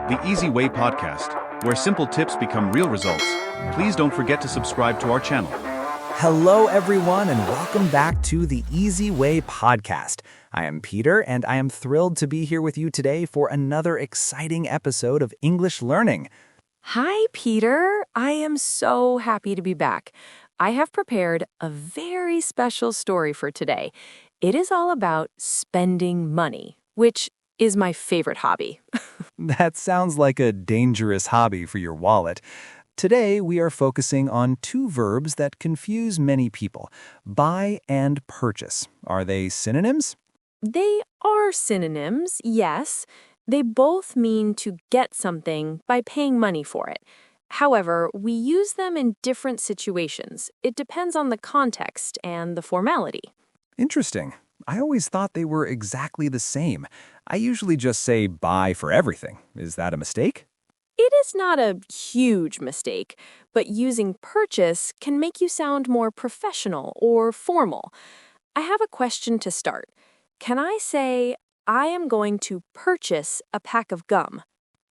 the Easy Way podcast, where simple tips become real results. Please don't forget to subscribe to our channel. Hello, everyone, and welcome back to the Easy Way podcast. I am Peter, and I am thrilled to be here with you today for another exciting episode of English learning. Hi, Peter. I am so happy to be back. I have prepared a very special story for today. It is all about spending money, which is my favorite hobby. That sounds like a dangerous hobby for your wallet. Today, we are focusing on two verbs that confuse many people, buy and purchase. Are they synonyms? They are synonyms, yes. They both mean to get something by paying money for it. However, we use them in different situations. It depends on the context and the formality. Interesting. I always thought they were exactly the same. I usually just say buy for everything. Is that a mistake? It is not a huge mistake, but using purchase can make you sound more professional or formal. I have a question to start. Can I say, I am going to purchase a pack of gum?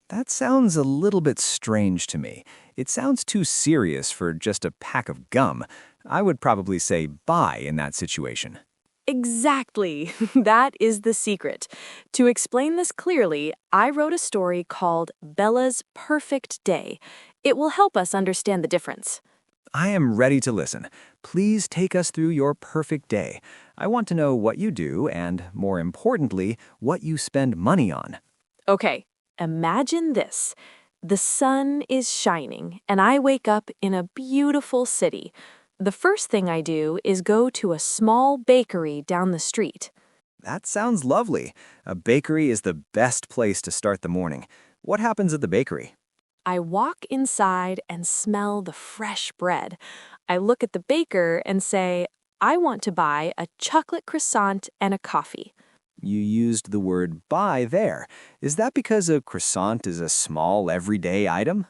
That sounds a little bit strange to me. It sounds too serious for just a pack of gum. I would probably say buy in that situation. Exactly. That is the secret. To explain this clearly, I wrote a story called Bella's Perfect Day. It will help us understand the difference. I am ready to listen. Please take us through your perfect day. I want to know what you do and, more importantly, what you spend money on. Okay, imagine this. The sun is shining, and I wake up in a beautiful city. The first thing I do is go to a small bakery down the street. That sounds lovely. A bakery is the best place to start the morning. What happens at the bakery? I walk inside and smell the fresh bread. I look at the baker and say, I want to buy a chocolate croissant and a coffee. You used the word buy there. Is that because a croissant is a small everyday item?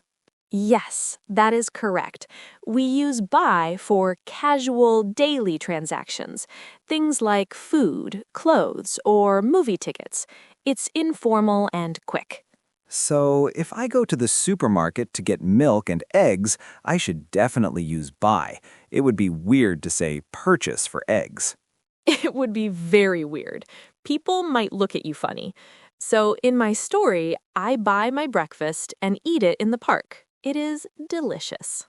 Yes, that is correct. We use buy for casual daily transactions, things like food, clothes, or movie tickets. It's informal and quick. So, if I go to the supermarket to get milk and eggs, I should definitely use buy. It would be weird to say purchase for eggs. It would be very weird. People might look at you funny. So, in my story, I buy my breakfast and eat it in the park. It is delicious.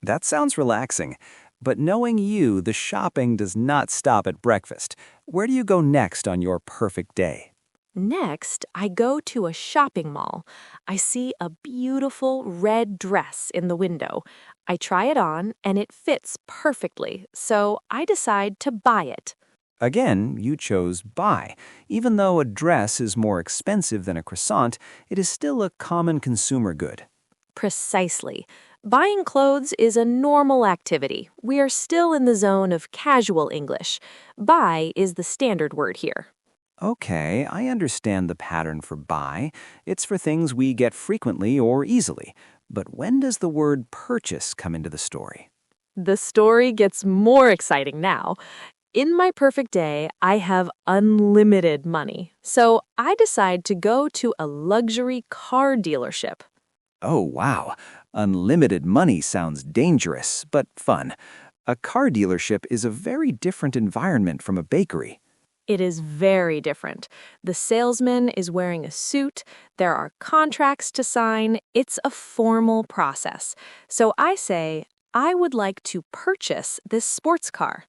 That sounds relaxing. But knowing you, the shopping does not stop at breakfast. Where do you go next on your perfect day? Next, I go to a shopping mall. I see a beautiful red dress in the window. I try it on, and it fits perfectly, so I decide to buy it. Again, you chose buy. Even though a dress is more expensive than a croissant, it is still a common consumer good. Precisely. Buying clothes is a normal activity. We are still in the zone of casual English. Buy is the standard word here. Okay, I understand the pattern for buy. It's for things we get frequently or easily. But when does the word purchase come into the story? The story gets more exciting now. In my perfect day, I have unlimited money. So I decide to go to a luxury car dealership. Oh, wow. Unlimited money sounds dangerous, but fun. A car dealership is a very different environment from a bakery. It is very different. The salesman is wearing a suit. There are contracts to sign. It's a formal process. So I say, I would like to purchase this sports car.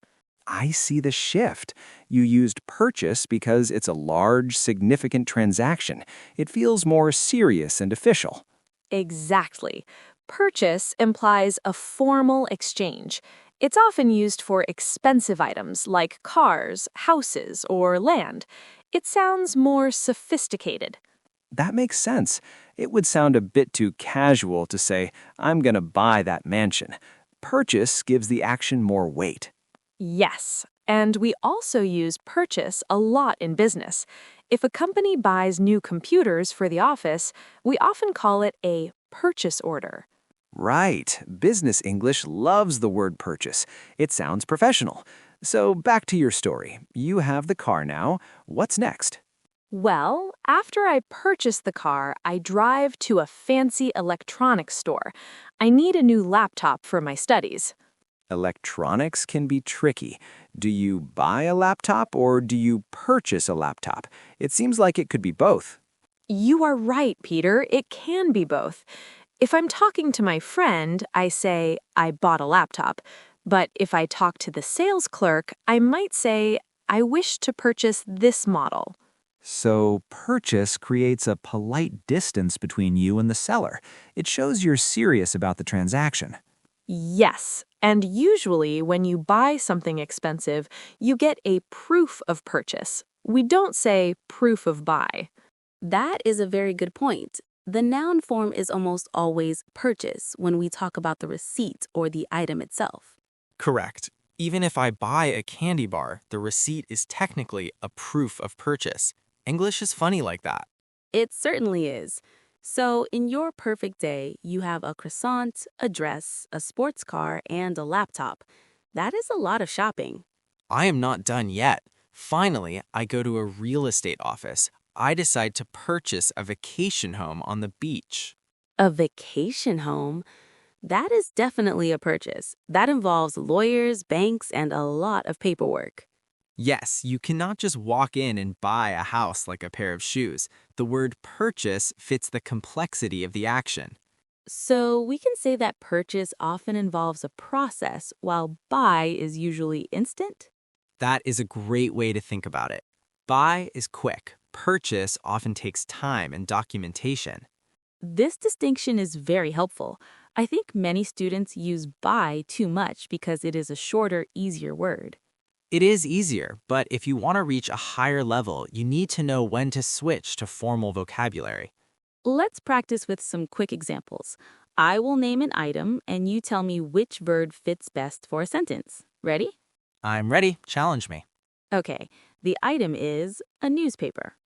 I see the shift. You used purchase because it's a large, significant transaction. It feels more serious and official. Exactly. Purchase implies a formal exchange. It's often used for expensive items like cars, houses, or land. It sounds more sophisticated. That makes sense. It would sound a bit too casual to say, I'm going to buy that mansion. Purchase gives the action more weight. Yes, and we also use purchase a lot in business. If a company buys new computers for the office, we often call it a purchase order. Right. Business English loves the word purchase. It sounds professional. So back to your story. You have the car now. What's next? Well, after I purchase the car, I drive to a fancy electronics store. I need a new laptop for my studies. Electronics can be tricky. Do you buy a laptop or do you purchase a laptop? It seems like it could be both. You are right, Peter. It can be both. If I'm talking to my friend, I say, I bought a laptop. But if I talk to the sales clerk, I might say, I wish to purchase this model. So, purchase creates a polite distance between you and the seller. It shows you're serious about the transaction. Yes, and usually when you buy something expensive, you get a proof of purchase. We don't say proof of buy. That is a very good point. The noun form is almost always purchase when we talk about the receipt or the item itself. Correct. Even if I buy a candy bar, the receipt is technically a proof of purchase. English is funny like that. It certainly is. So, in your perfect day, you have a croissant, a dress, a sports car, and a laptop. That is a lot of shopping. I am not done yet. Finally, I go to a real estate office. I decide to purchase a vacation home on the beach. A vacation home? That is definitely a purchase. That involves lawyers, banks, and a lot of paperwork. Yes, you cannot just walk in and buy a house like a pair of shoes. The word purchase fits the complexity of the action. So we can say that purchase often involves a process, while buy is usually instant? That is a great way to think about it. Buy is quick. Purchase often takes time and documentation. This distinction is very helpful. I think many students use buy too much because it is a shorter, easier word. It is easier, but if you want to reach a higher level, you need to know when to switch to formal vocabulary. Let's practice with some quick examples. I will name an item, and you tell me which verb fits best for a sentence. Ready? I'm ready. Challenge me. Okay, the item is a newspaper.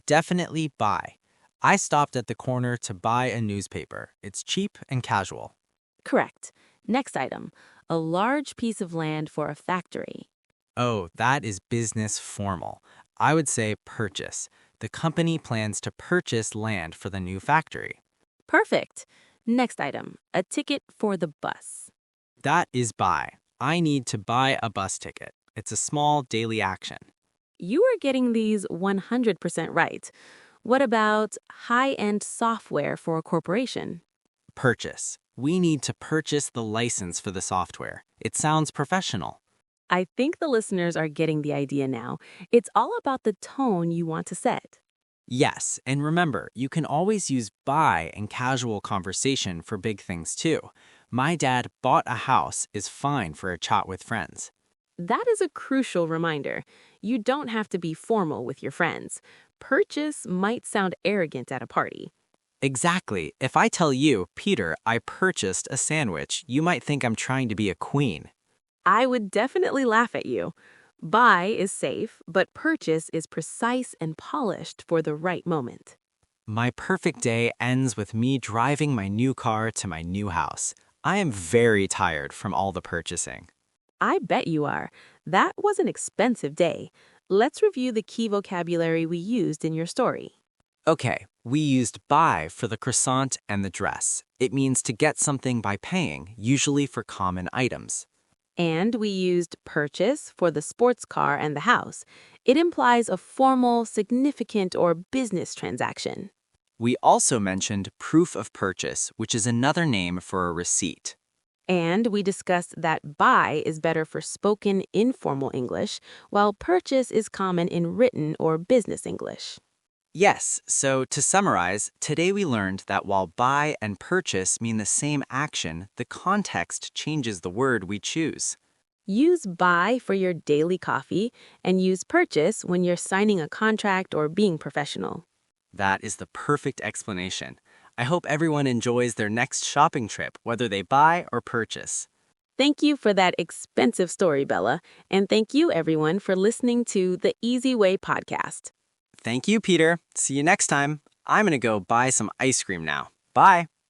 Definitely buy. I stopped at the corner to buy a newspaper. It's cheap and casual. Correct. Next item, a large piece of land for a factory. Oh, that is business formal. I would say purchase. The company plans to purchase land for the new factory. Perfect. Next item, a ticket for the bus. That is buy. I need to buy a bus ticket. It's a small daily action. You are getting these 100% right. What about high-end software for a corporation? Purchase. We need to purchase the license for the software. It sounds professional. I think the listeners are getting the idea now. It's all about the tone you want to set. Yes, and remember, you can always use buy in casual conversation for big things too. My dad bought a house is fine for a chat with friends. That is a crucial reminder. You don't have to be formal with your friends. Purchase might sound arrogant at a party. Exactly. If I tell you, Peter, I purchased a sandwich, you might think I'm trying to be a queen. I would definitely laugh at you. Buy is safe, but purchase is precise and polished for the right moment. My perfect day ends with me driving my new car to my new house. I am very tired from all the purchasing. I bet you are. That was an expensive day. Let's review the key vocabulary we used in your story. Okay, we used buy for the croissant and the dress. It means to get something by paying, usually for common items. And we used purchase for the sports car and the house. It implies a formal, significant, or business transaction. We also mentioned proof of purchase, which is another name for a receipt. And we discussed that buy is better for spoken, informal English, while purchase is common in written or business English. Yes, so to summarize, today we learned that while buy and purchase mean the same action, the context changes the word we choose. Use buy for your daily coffee and use purchase when you're signing a contract or being professional. That is the perfect explanation. I hope everyone enjoys their next shopping trip, whether they buy or purchase. Thank you for that expensive story, Bella, and thank you everyone for listening to the Easy Way podcast. Thank you, Peter. See you next time. I'm going to go buy some ice cream now. Bye.